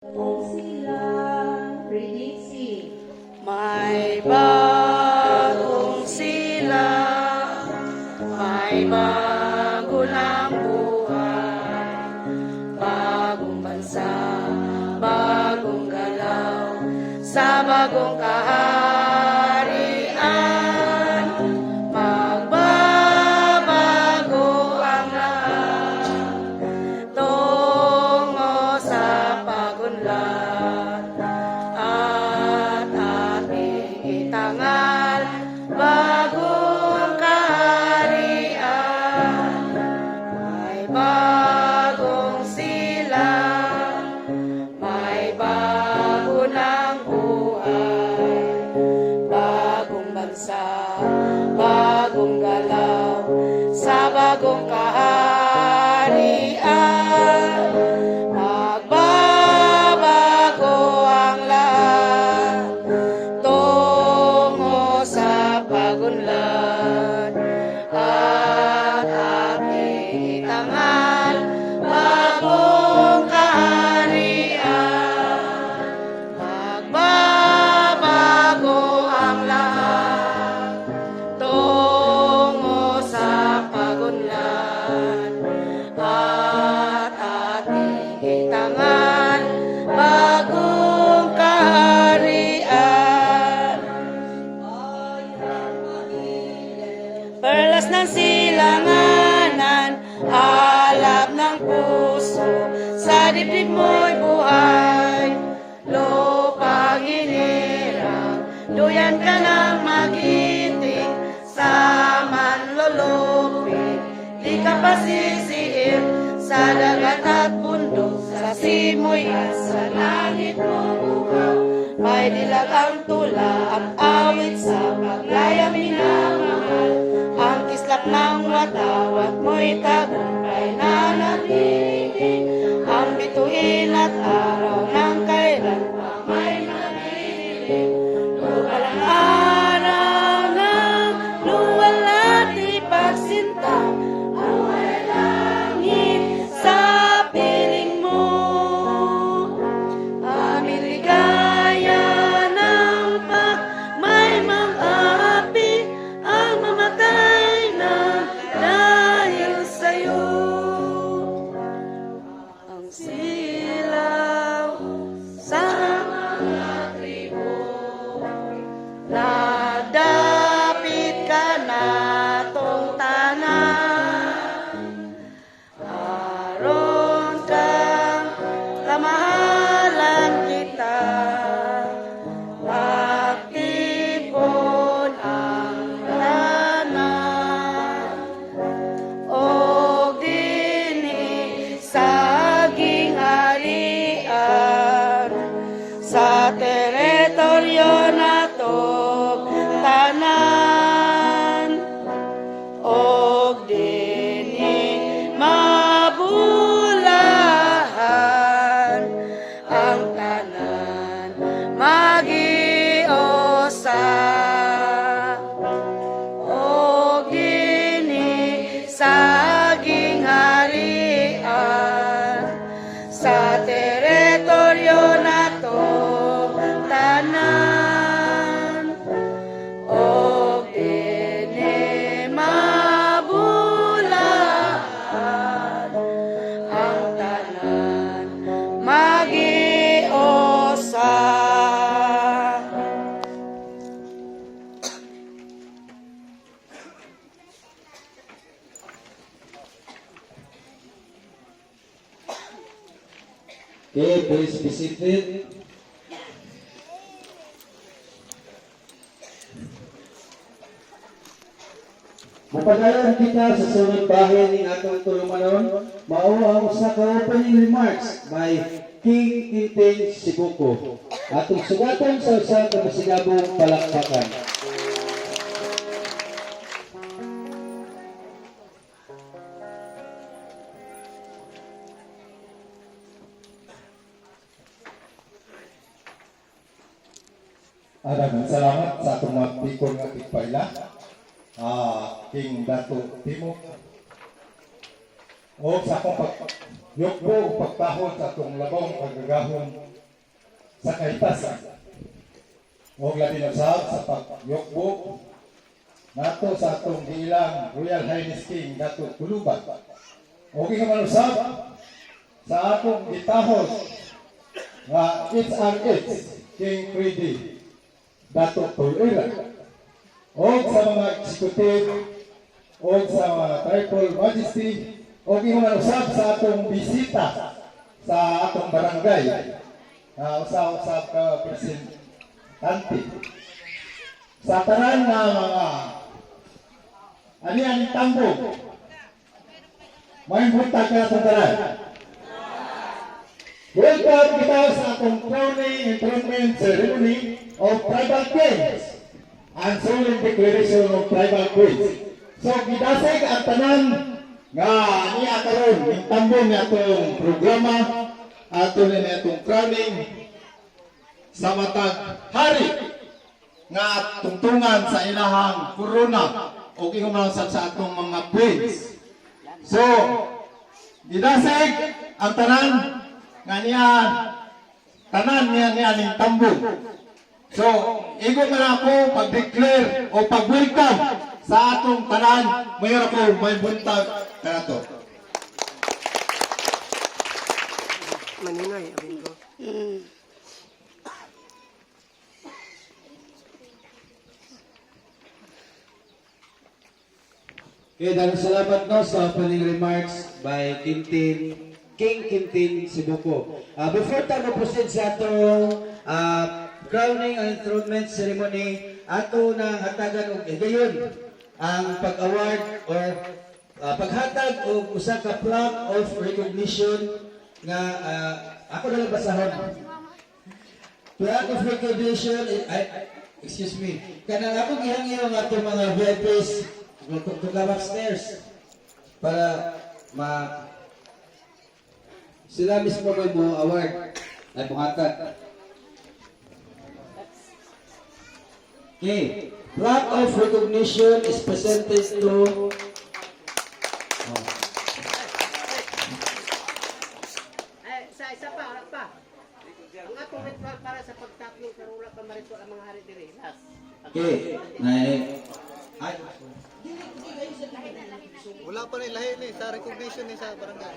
Silang prediksi. May bagong sila, may bago ng buhay, bagong bansa, bagong galaw, sa bagong kaharian, magbabago ang lahat, tungo sa pagunlad, at ating itangal bagong kaharian. May bagong silang, may bago ng buhay, bagong bansa, bagong galaw, sa bagong kaharian, magbabago ang lahat, tungo sa pagunlad, at ating itangal bagong kaharian. Magbabago ang lahat, tungo sa pagunlad, at ating itangal bagong kaharian. Perlas ng silanganan, alab ng puso, sa dibdib mo'y buhay, lupang hinirang, duyan ka ng magiting, sa manlulupin, di ka pasisiin, sa dagat at bundok, sa simoy at sa langit mo bukaw, may dilag ang tula at awit sa paglayang minamahal, ang kislap ng watawat mo'y tagumpay na natinig, ang bituin at araw ng kailan pa may manilig, luwalang araw ng luwalat ipagsinta, ang may langit sa piling mo, aming ligaya ng may mang-aapi, ang mamatay na dahil sa'yo. Ang silaw sa mga tribo, nadapit ka na tong tanan, aron kang kamahalan kita, magtipon ang lanan, o dini saging harian, sa teritoryo na to tanan, og dini mabulahan ang tanan, magiosa, og dini saging harian, sa teritoryo na to tanan, og dini mabulahan ang tanan, magiosa. Okay, please be seated. Mapadayon kita sa sunod bahin ng atong tulumanon, mao ang usa ka opening remarks by King Tintin Sibuko. Atong sugatan sa usa ka masigabong palakpakan. Daghang salamat sa atong mga pikon nga tigpaila. King Dato Timok. O sa akong yukbo o pagtahon sa atong labong paggagahon sa kahitasan. O labi na sa pagyukbo nato sa atong giilang Royal Highness King Dato Kuluban. O ginamanusab sa atong gitahos nga HRH King Freddy Dato Tolera. O sa mga executive o sa mga Triple Majesty o ginamanusab sa atong bisita sa atong barangay. Usap ka Presidente. Sa tanan na mga ani tambog. May buta ka sa tanan. Welcome kita sa atong crowning enthronement ceremony of tribal queens and solemn declaration of tribal queens. So gidasig ang tanan nga niya karon ning tambong ni atong programa ato ni atong crowning sa matag hari nga tungtungan sa ilahang corona o gihumansad sa atong mga queens. So, gidasig ang tanan nga niya ning tambong. So, igo man ako pag-declare o pag-welcome sa atong tanan, mayor ako may buntag kanato. Maninoy, abin ko. Okay, dalang salamat no sa opening remarks by King Quintin Sibuko. Before tayo proceed sa atong crowning and enthronement ceremony, ato na hatagan og gayon ang pag-award or paghatag og usa ka plaque of recognition nga ako na lang basahon. Plaque of recognition, excuse me, kanang ako gihangyo nga atong mga VIPs to come upstairs para sila mismo mo award ay pangatan. Okay, plaque of recognition is presented to Sa isa pa, harap pa. Ang atong ritual para sa pagtaping karula pa marito ang mga hari diri. Last. okay, ay Wala pa rin lahi ni sa recognition ni sa barangay.